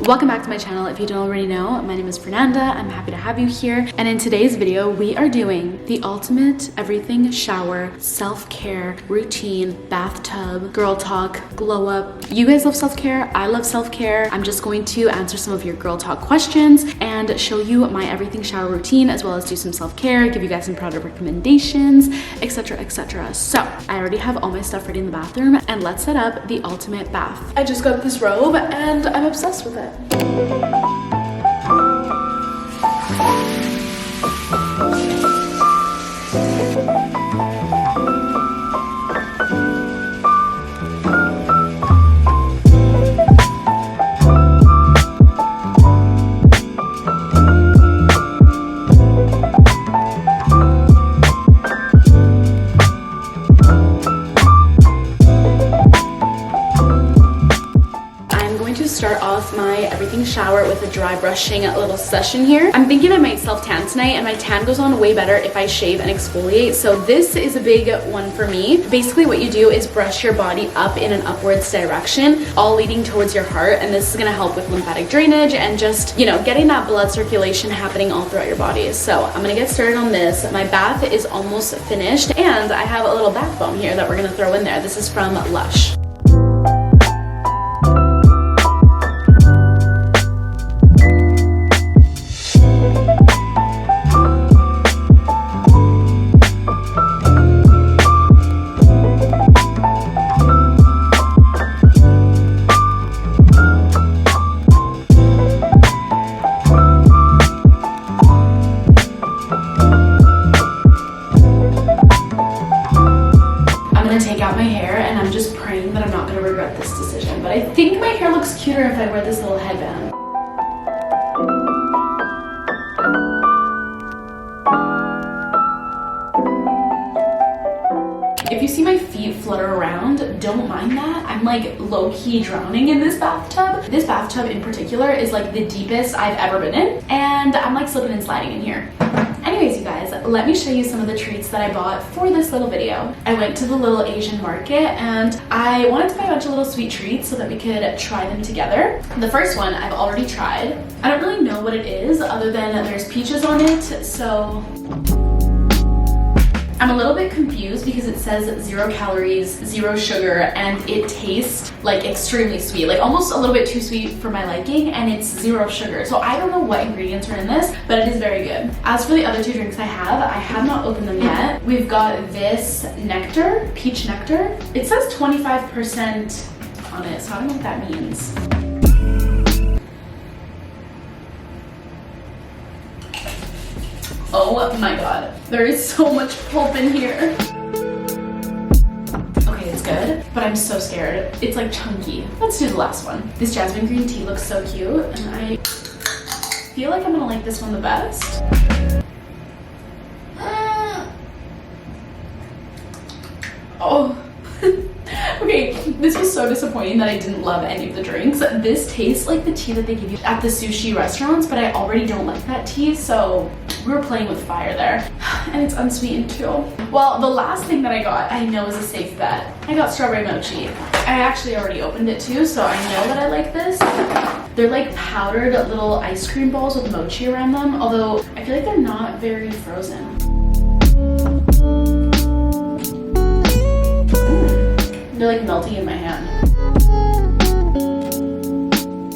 Welcome back to my channel. If you don't already know, my name is Fernanda. I'm happy to have you here. And in today's video, we are doing the ultimate everything shower, self-care, routine, bathtub, girl talk, glow up. You guys love self-care. I love self-care. I'm just going to answer some of your girl talk questions and show you my everything shower routine, as well as do some self-care, give you guys some product recommendations, etc, etc. So I already have all my stuff ready in the bathroom, and let's set up the ultimate bath. I just got this robe and I'm obsessed with it. Start off my everything shower with a dry brushing little session here. I'm thinking I might self tan tonight, and my tan goes on way better if I shave and exfoliate, so this is a big one for me. Basically what you do is brush your body up in an upwards direction, all leading towards your heart, and this is going to help with lymphatic drainage and just, you know, getting that blood circulation happening all throughout your body. So I'm gonna get started on this. My bath is almost finished, and I have a little bath bomb here that we're gonna throw in there. This is from Lush. But I think my hair looks cuter if I wear this little headband. If you see my feet flutter around, don't mind that. I'm like low-key drowning in this bathtub. This bathtub in particular is like the deepest I've ever been in, and I'm like slipping and sliding in here. Anyways, you guys, let me show you some of the treats that I bought for this little video. I went to the little Asian market and I wanted to buy a bunch of little sweet treats so that we could try them together. The first one I've already tried. I don't really know what it is other than there's peaches on it, so I'm a little bit confused because it says 0 calories, 0 sugar, and it tastes like extremely sweet, like almost a little bit too sweet for my liking, and it's 0 sugar. So I don't know what ingredients are in this, but it is very good. As for the other two drinks I have not opened them yet. We've got this nectar, peach nectar. It says 25% on it, so I don't know what that means. Oh my god, there is so much pulp in here. Okay, it's good, but I'm so scared. It's like chunky. Let's do the last one. This jasmine green tea looks so cute, and I feel like I'm gonna like this one the best. Oh. Okay, this was so disappointing that I didn't love any of the drinks. This tastes like the tea that they give you at the sushi restaurants, but I already don't like that tea, so we were playing with fire there. And it's unsweetened too. Well, the last thing that I got, I know is a safe bet. I got strawberry mochi. I actually already opened it too, so I know that I like this. They're like powdered little ice cream balls with mochi around them, although I feel like they're not very frozen. They're like melting in my hand.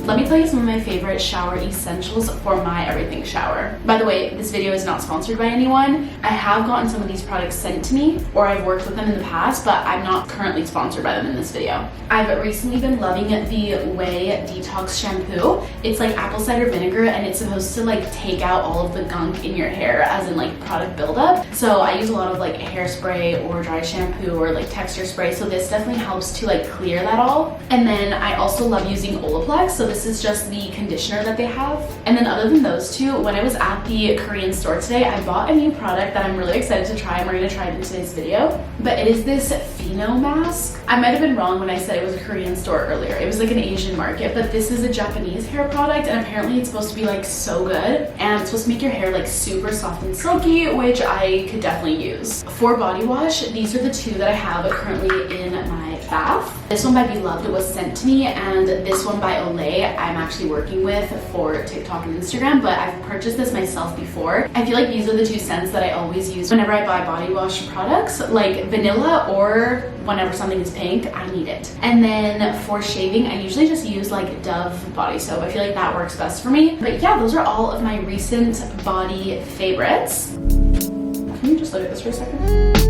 Let me tell you some of my favorite shower essentials for my everything shower. By the way, this video is not sponsored by anyone. I have gotten some of these products sent to me, or I've worked with them in the past, but I'm not currently sponsored by them in this video. I've recently been loving the Way Detox shampoo. It's like apple cider vinegar, and it's supposed to like take out all of the gunk in your hair, as in like product buildup. So I use a lot of like hairspray or dry shampoo or like texture spray, so this definitely helps to like clear that all. And then I also love using Olaplex, so this is just the conditioner that they have. And then other than those two, when I was at the Korean store today, I bought a new product that I'm really excited to try, and we're gonna try it in today's video. But it is this Pheno mask. I might have been wrong when I said it was a Korean store earlier. It was like an Asian market, but this is a Japanese hair product, and apparently it's supposed to be like so good, and it's supposed to make your hair like super soft and silky, which I could definitely use. For body wash, these are the two that I have currently in my Bath. This one by Beloved was sent to me, and this one by Olay I'm actually working with for TikTok and Instagram, but I've purchased this myself before. I feel like these are the two scents that I always use whenever I buy body wash products, like vanilla, or whenever something is pink, I need it. And then for shaving, I usually just use like Dove body soap. I feel like that works best for me. But yeah, those are all of my recent body favorites. Can you just look at this for a second?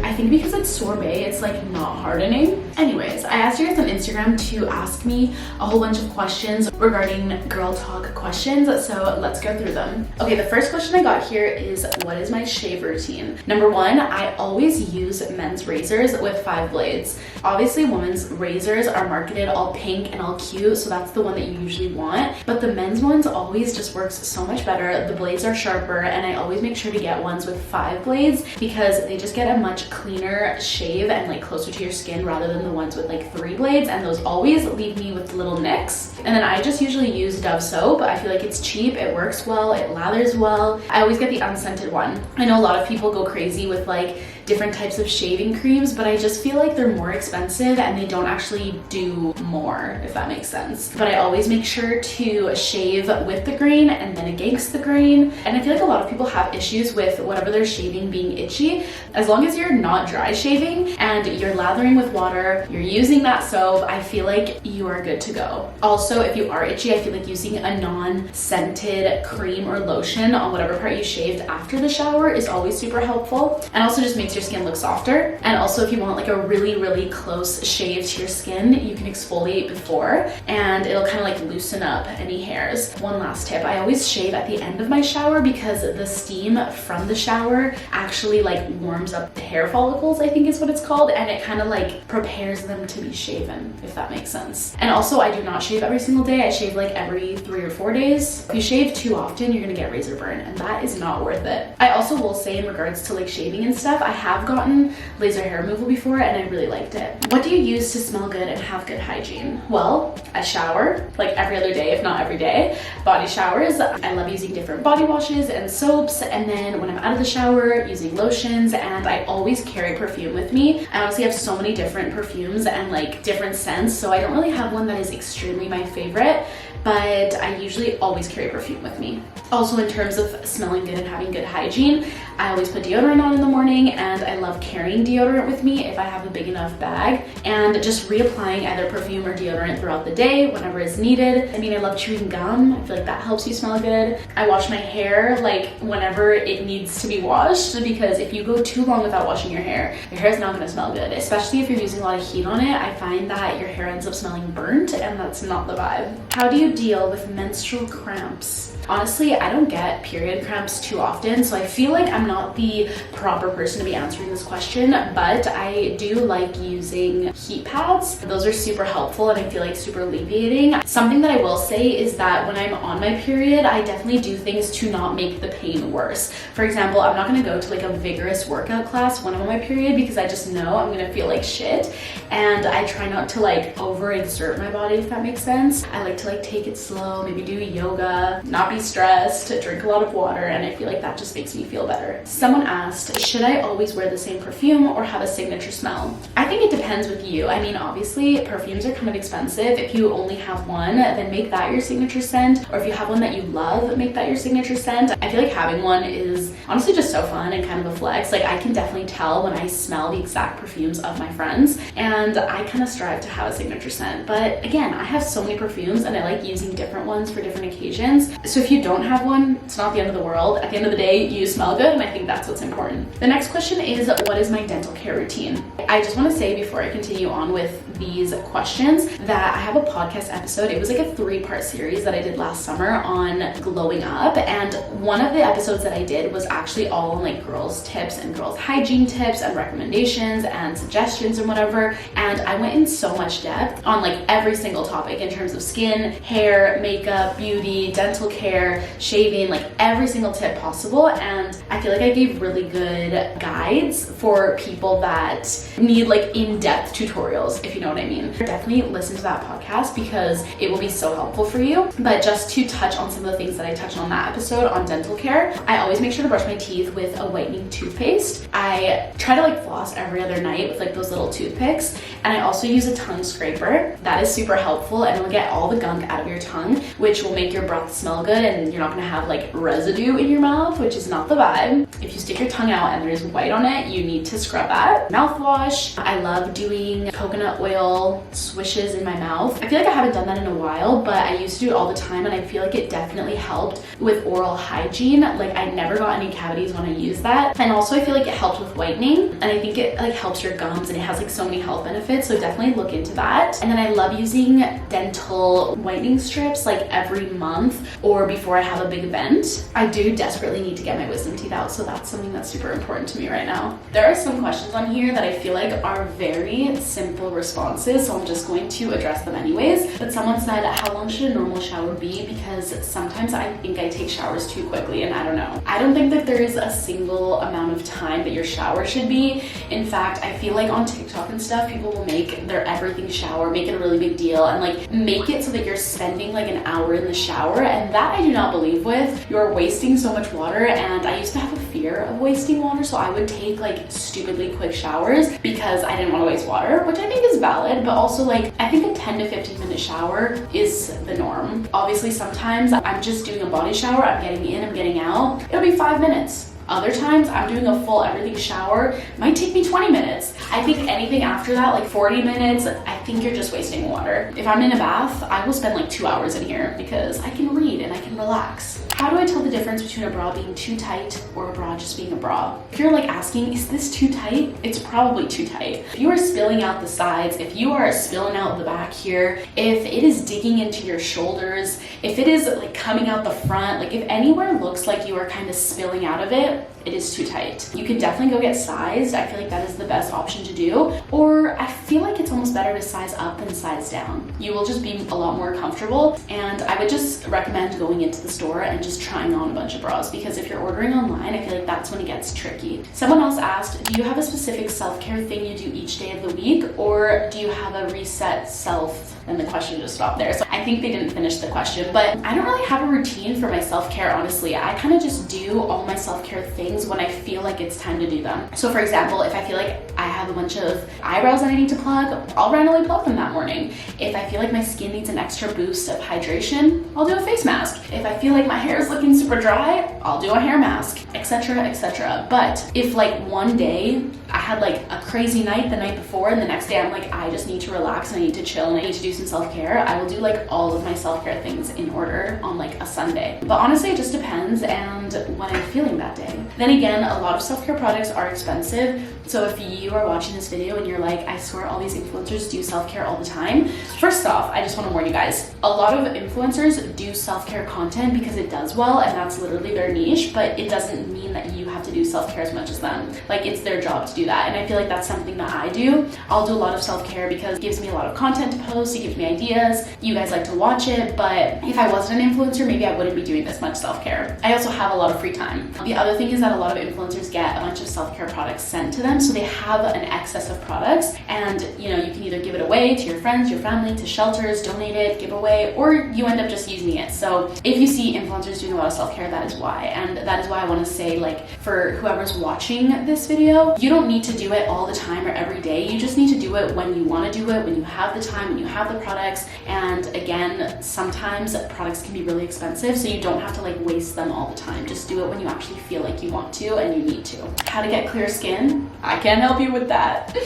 I think because it's sorbet, it's like not hardening. Anyways, I asked you guys on Instagram to ask me a whole bunch of questions regarding girl talk questions, so let's go through them. Okay, the first question I got here is, what is my shave routine? Number one, I always use men's razors with 5 blades. Obviously, women's razors are marketed all pink and all cute, so that's the one that you usually want, but the men's ones always just works so much better. The blades are sharper, and I always make sure to get ones with 5 blades because they just get a much cleaner shave and like closer to your skin rather than the ones with like 3 blades, and those always leave me with little nicks. And then I just usually use Dove soap. I feel like it's cheap, it works well, it lathers well. I always get the unscented one. I know a lot of people go crazy with like different types of shaving creams, but I just feel like they're more expensive and they don't actually do more, if that makes sense. But I always make sure to shave with the grain and then against the grain. And I feel like a lot of people have issues with whatever they're shaving being itchy. As long as you're not dry shaving and you're lathering with water, you're using that soap, I feel like you are good to go. Also, if you are itchy, I feel like using a non-scented cream or lotion on whatever part you shaved after the shower is always super helpful, and also just makes your skin look softer. And also, if you want like a really close shave to your skin, you can exfoliate before and it'll kind of like loosen up any hairs. One last tip, I always shave at the end of my shower because the steam from the shower actually like warms up the hair follicles, I think is what it's called, and it kind of like prepares them to be shaven, if that makes sense. And also, I do not shave every single day. I shave like every 3 or 4 days. If you shave too often, you're gonna get razor burn, and that is not worth it. I also will say, in regards to like shaving and stuff, I have gotten laser hair removal before and I really liked it. What do you use to smell good and have good hygiene? Well, I shower like every other day, if not every day. Body showers, I love using different body washes and soaps, and then when I'm out of the shower, using lotions, and I always carry perfume with me. I honestly have so many different perfumes and like different scents, so I don't really have one that is extremely my favorite, but I usually always carry perfume with me. Also, in terms of smelling good and having good hygiene, I always put deodorant on in the morning, and I love carrying deodorant with me if I have a big enough bag, and just reapplying either perfume or deodorant throughout the day whenever it's needed. I mean, I love chewing gum. I feel like that helps you smell good. I wash my hair like whenever it needs to be washed, because if you go too long without washing your hair is not gonna smell good, especially if you're using a lot of heat on it. I find that your hair ends up smelling burnt, and that's not the vibe. How do you deal with menstrual cramps? Honestly, I don't get period cramps too often, so I feel like I'm not the proper person to be answering this question, but I do like using heat pads. Those are super helpful and I feel like super alleviating. Something that I will say is that when I'm on my period, I definitely do things to not make the pain worse. For example, I'm not gonna go to like a vigorous workout class when I'm on my period because I just know I'm gonna feel like shit, and I try not to like overexert my body, if that makes sense. I like to like take it slow, maybe do yoga, not be stressed, drink a lot of water, and I feel like that just makes me feel better. Someone asked, should I always wear the same perfume or have a signature smell? I think it depends with you. I mean, obviously perfumes are kind of expensive. If you only have one, then make that your signature scent, or if you have one that you love, make that your signature scent. I feel like having one is honestly just so fun and kind of a flex. Like, I can definitely tell when I smell the exact perfumes of my friends, and I kind of strive to have a signature scent. But again, I have so many perfumes and I like using different ones for different occasions. So if you don't have one, it's not the end of the world. At the end of the day, you smell good, and I think that's what's important. The next question is, what is my dental care routine? I just want to say before I continue on with these questions that I have a podcast episode. It was like a 3-part series that I did last summer on glowing up, and one of the episodes that I did was actually all on like girls tips and girls hygiene tips and recommendations and suggestions and whatever, and I went in so much depth on like every single topic in terms of skin, hair, makeup, beauty, dental care, shaving, like every single tip possible. And I feel like I gave really good guides for people that need like in-depth tutorials, if you know what I mean. Definitely listen to that podcast because it will be so helpful for you. But just to touch on some of the things that I touched on that episode on dental care, I always make sure to brush my my teeth with a whitening toothpaste. I try to like floss every other night with like those little toothpicks, and I also use a tongue scraper. That is super helpful, and it'll get all the gunk out of your tongue, which will make your breath smell good, and you're not gonna have like residue in your mouth, which is not the vibe. If you stick your tongue out and there's white on it, you need to scrub that. Mouthwash, I love doing coconut oil swishes in my mouth. I feel like I haven't done that in a while, but I used to do it all the time, and I feel like it definitely helped with oral hygiene. Like I never got any cavities when I used that, and also I feel like it helped with whitening, and I think it like helps your gums, and it has like so many health benefits, so definitely look into that. And then I love using dental whitening strips like every month or before I have a big event. I do desperately need to get my wisdom teeth out, so that's something that's super important to me right now. There are some questions on here that I feel like are very simple responses, so I'm just going to address them anyways. But someone said, how long should a normal shower be? Because sometimes I think I take showers too quickly, and I don't know. I don't think that there is a single amount of time that your shower should be. In fact, I feel like on TikTok and stuff, people will make their everything shower, make it a really big deal, and like make it so that you're spending like an hour in the shower, and that I do not believe with. You're wasting so much water, and I used to have a fear of wasting water, so I would take like stupidly quick showers because I didn't want to waste water, which I think is valid, but also like I think a 10 to 15 minute shower is the norm. Obviously sometimes I'm just doing a body shower, I'm getting in, I'm getting out, it'll be 5 minutes. Other times I'm doing a full everything shower, might take me 20 minutes. I think anything after that, like 40 minutes, I think you're just wasting water. If I'm in a bath, I will spend like 2 hours in here because I can read and I can relax. How do I tell the difference between a bra being too tight or a bra just being a bra? If you're like asking, is this too tight? It's probably too tight. If you are spilling out the sides, if you are spilling out the back here, if it is digging into your shoulders, if it is like coming out the front, like if anywhere looks like you are kind of spilling out of it, it is too tight. You can definitely go get sized. I feel like that is the best option to do. Or I feel like it's almost better to size up than size down. You will just be a lot more comfortable. And I would just recommend going into the store and just trying on a bunch of bras, because if you're ordering online, I feel like that's when it gets tricky. Someone else asked, do you have a specific self-care thing you do each day of the week, or do you have a reset self? And the question just stopped there. So I think they didn't finish the question, but I don't really have a routine for my self-care, honestly. I kind of just do all my self-care things when I feel like it's time to do them. So for example, if I feel like I have a bunch of eyebrows that I need to plug, I'll randomly plug them that morning. If I feel like my skin needs an extra boost of hydration, I'll do a face mask. If I feel like my hair is looking super dry, I'll do a hair mask, etc., etc. But if like one day I had like a crazy night the night before, and the next day I'm like, I just need to relax and I need to chill and I need to do some self-care, I will do like all of my self-care things in order on like a Sunday. But honestly, it just depends and when I'm feeling that day. Then again, a lot of self-care products are expensive. So if you are watching this video and you're like, I swear all these influencers do self-care all the time. First off, I just want to warn you guys, a lot of influencers do self-care content because it does well and that's literally their niche, but it doesn't mean that you have to do self-care as much as them. Like it's their job to do that. And I feel like that's something that I do. I'll do a lot of self-care because it gives me a lot of content to post, it gives me ideas. You guys like to watch it, but if I wasn't an influencer, maybe I wouldn't be doing this much self-care. I also have a lot of free time. The other thing is that a lot of influencers get a bunch of self-care products sent to them, so they have an excess of products, and you know, you can either give it away to your friends, your family, to shelters, donate it, give away, or you end up just using it. So if you see influencers doing a lot of self-care, that is why. And that is why I want to say, like, for whoever's watching this video, you don't need to do it all the time or every day. You just need to do it when you want to do it, when you have the time, when you have the products. And again, sometimes products can be really expensive, so you don't have to like waste them all the time. Just do it when you actually feel like you want to and you need to. How to get clear skin? I can't help you with that.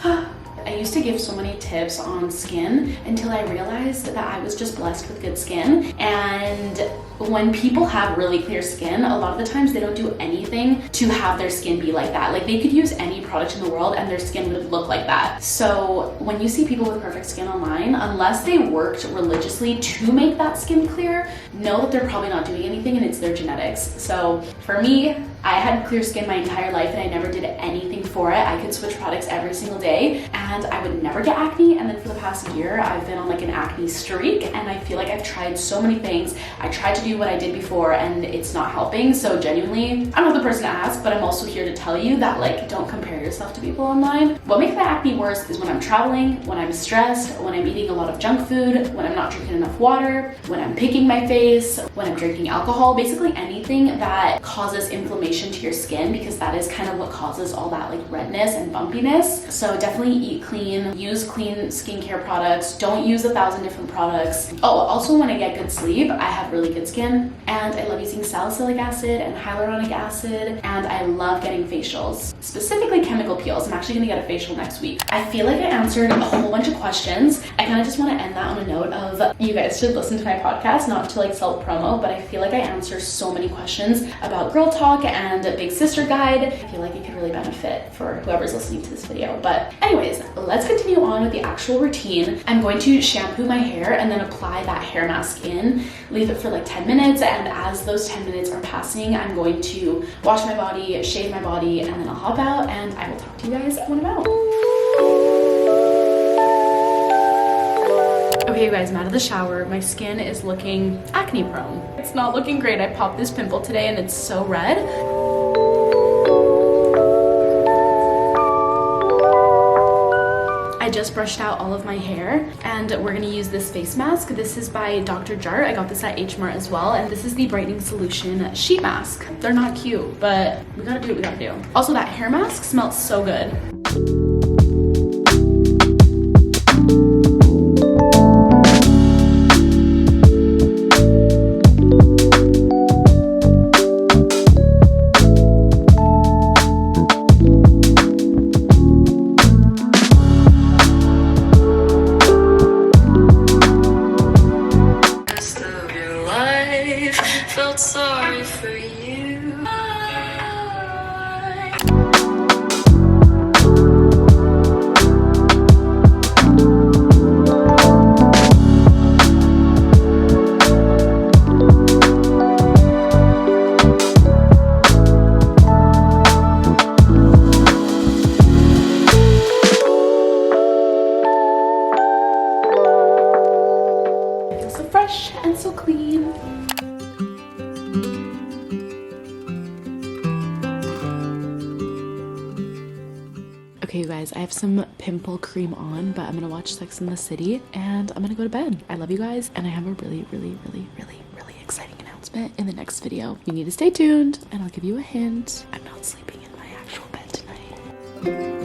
I used to give so many tips on skin until I realized that I was just blessed with good skin. And when people have really clear skin, a lot of the times they don't do anything to have their skin be like that. Like they could use any product in the world and their skin would look like that. So when you see people with perfect skin online, unless they worked religiously to make that skin clear, know that they're probably not doing anything and it's their genetics. So for me, I had clear skin my entire life and I never did anything for it. I could switch products every single day and and I would never get acne. And then for the past year, I've been on like an acne streak, and I feel like I've tried so many things. I tried to do what I did before and it's not helping. So genuinely, I'm not the person to ask, but I'm also here to tell you that like, don't compare yourself to people online. What makes my acne worse is when I'm traveling, when I'm stressed, when I'm eating a lot of junk food, when I'm not drinking enough water, when I'm picking my face, when I'm drinking alcohol, basically anything that causes inflammation to your skin, because that is kind of what causes all that like redness and bumpiness. So definitely eat clean, use clean skincare products, don't use 1,000 different products. Oh, also when I get good sleep, I have really good skin, and I love using salicylic acid and hyaluronic acid, and I love getting facials, specifically chemical peels. I'm actually gonna get a facial next week. I feel like I answered a whole bunch of questions. I kind of just want to end that on a note of you guys should listen to my podcast, not to like self-promo, but I feel like I answer so many questions about girl talk and big sister guide. I feel like it could really benefit for whoever's listening to this video. But anyways, let's continue on with the actual routine. I'm going to shampoo my hair and then apply that hair mask in, leave it for like 10 minutes, and as those 10 minutes are passing, I'm going to wash my body, shave my body, and then I'll hop out and I will talk to you guys when I'm out. Okay, you guys, I'm out of the shower. My skin is looking acne prone. It's not looking great. I popped this pimple today and it's so red. I just brushed out all of my hair and we're gonna use this face mask. This is by Dr. Jart. I got this at H Mart as well, and this is the brightening solution sheet mask. They're not cute, but we gotta do what we gotta do. Also, that hair mask smells so good. Felt sorry for you. I feel so fresh and so clean. Okay, you guys, I have some pimple cream on, but I'm gonna watch Sex and the City and I'm gonna go to bed. I love you guys, and I have a really exciting announcement in the next video. You need to stay tuned, and I'll give you a hint. I'm not sleeping in my actual bed tonight.